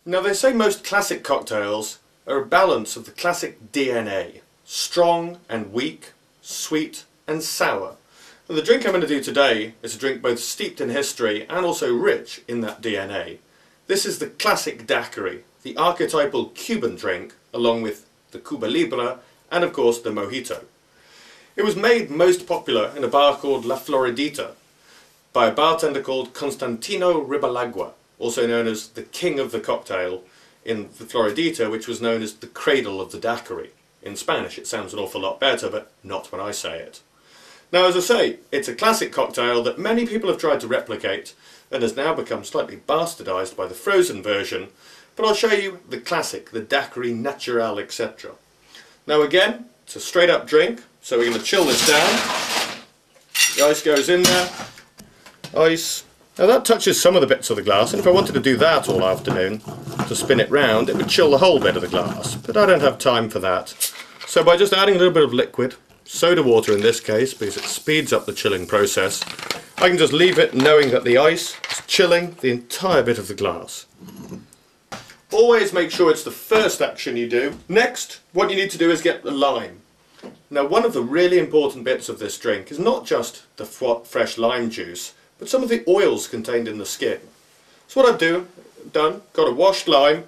Now they say most classic cocktails are a balance of the classic DNA. Strong and weak, sweet and sour. And the drink I'm going to do today is a drink both steeped in history and also rich in that DNA. This is the classic Daiquiri, the archetypal Cuban drink, along with the Cuba Libre and of course the Mojito. It was made most popular in a bar called La Floridita by a bartender called Constantino Ribalagua, also known as the king of the cocktail in the Floridita, which was known as the cradle of the Daiquiri. In Spanish it sounds an awful lot better, but not when I say it. Now, as I say, it's a classic cocktail that many people have tried to replicate and has now become slightly bastardised by the frozen version, but I'll show you the classic, the Daiquiri Natural, etc. Now again, it's a straight up drink, so we're going to chill this down. The ice goes in there. Ice. Now that touches some of the bits of the glass, and if I wanted to do that all afternoon, to spin it round, it would chill the whole bit of the glass, but I don't have time for that. So by just adding a little bit of liquid, soda water in this case, because it speeds up the chilling process, I can just leave it knowing that the ice is chilling the entire bit of the glass. Always make sure it's the first action you do. Next, what you need to do is get the lime. Now, one of the really important bits of this drink is not just the fresh lime juice, but some of the oils contained in the skin. So what I've done, got a washed lime,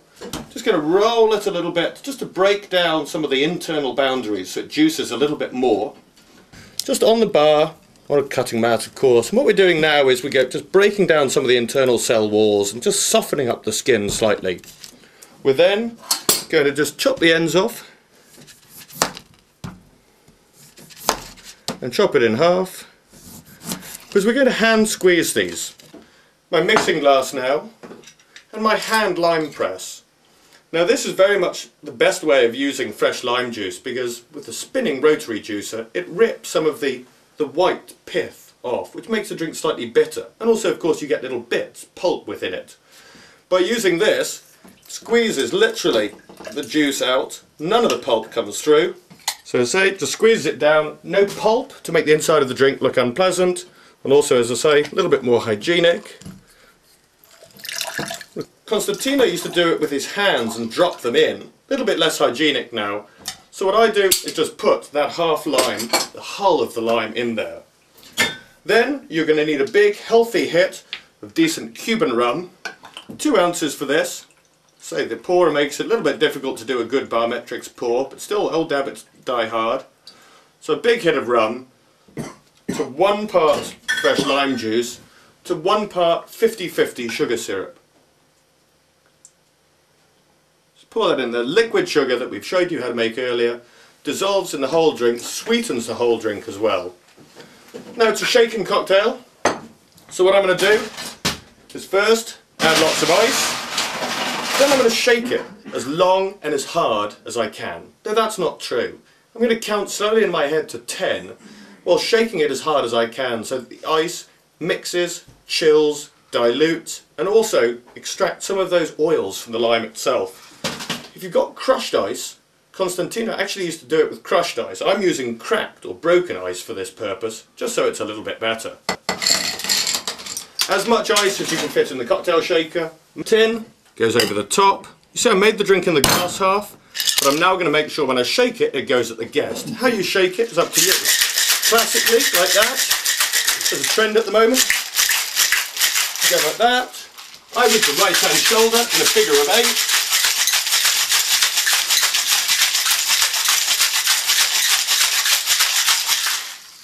just going to roll it a little bit, just to break down some of the internal boundaries so it juices a little bit more. Just on the bar, on a cutting mat of course, and what we're doing now is just breaking down some of the internal cell walls and just softening up the skin slightly. We're then going to just chop the ends off and chop it in half, because we're going to hand squeeze these. My mixing glass now and my hand lime press. Now this is very much the best way of using fresh lime juice, because with the spinning rotary juicer it rips some of the white pith off, which makes the drink slightly bitter, and also of course you get little bits, pulp within it. By using this, it squeezes literally the juice out, none of the pulp comes through. So as I say, just squeeze it down, no pulp to make the inside of the drink look unpleasant, and also, as I say, a little bit more hygienic. Constantino used to do it with his hands and drop them in. A little bit less hygienic now. So what I do is just put that half lime, the hull of the lime, in there. Then you're going to need a big healthy hit of decent Cuban rum. 2 ounces for this. Say the pourer makes it a little bit difficult to do a good bar metrics pour, but still old habits die hard. So a big hit of rum to 1 part fresh lime juice to 1 part 50-50 sugar syrup. Just pour that in there. Liquid sugar that we've showed you how to make earlier dissolves in the whole drink, sweetens the whole drink as well. Now it's a shaken cocktail, so what I'm going to do is first add lots of ice. Then I'm going to shake it as long and as hard as I can. Now that's not true. I'm going to count slowly in my head to 10 while shaking it as hard as I can so that the ice mixes, chills, dilutes, and also extracts some of those oils from the lime itself. If you've got crushed ice, Constantino actually used to do it with crushed ice. I'm using cracked or broken ice for this purpose, just so it's a little bit better. As much ice as you can fit in the cocktail shaker. Tin goes over the top. You see I made the drink in the glass half, but I'm now going to make sure when I shake it, it goes at the guest. How you shake it is up to you. Classically, like that. There's a trend at the moment. You go like that. I with the right hand shoulder in a figure of 8.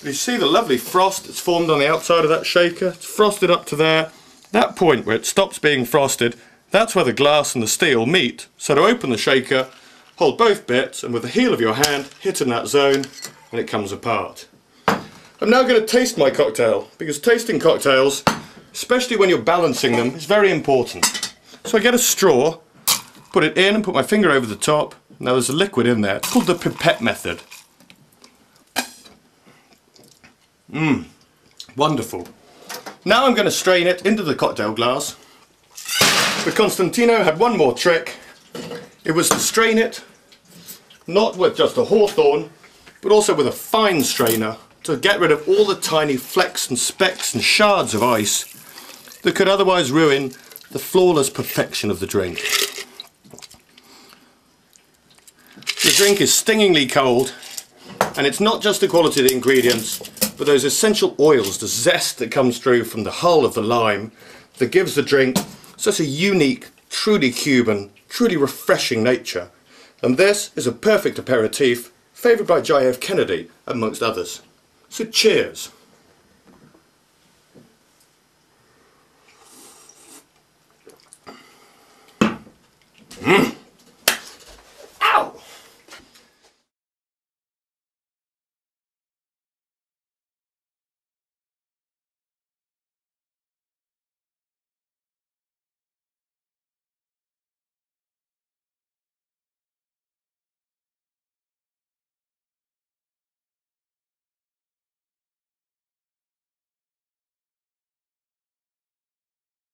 You see the lovely frost that's formed on the outside of that shaker? It's frosted up to there. That point where it stops being frosted, that's where the glass and the steel meet. So to open the shaker, hold both bits and with the heel of your hand hit in that zone and it comes apart. I'm now going to taste my cocktail, because tasting cocktails, especially when you're balancing them, is very important. So I get a straw, put it in and put my finger over the top. Now there's a liquid in there. It's called the pipette method. Wonderful. Now I'm going to strain it into the cocktail glass. But Constantino had one more trick. It was to strain it not with just a hawthorn, but also with a fine strainer to get rid of all the tiny flecks and specks and shards of ice that could otherwise ruin the flawless perfection of the drink. drink is stingingly cold, and it's not just the quality of the ingredients, but those essential oils, the zest that comes through from the hull of the lime, that gives the drink such a unique, truly Cuban, truly refreshing nature. And this is a perfect aperitif, favoured by J.F. Kennedy, amongst others. So cheers!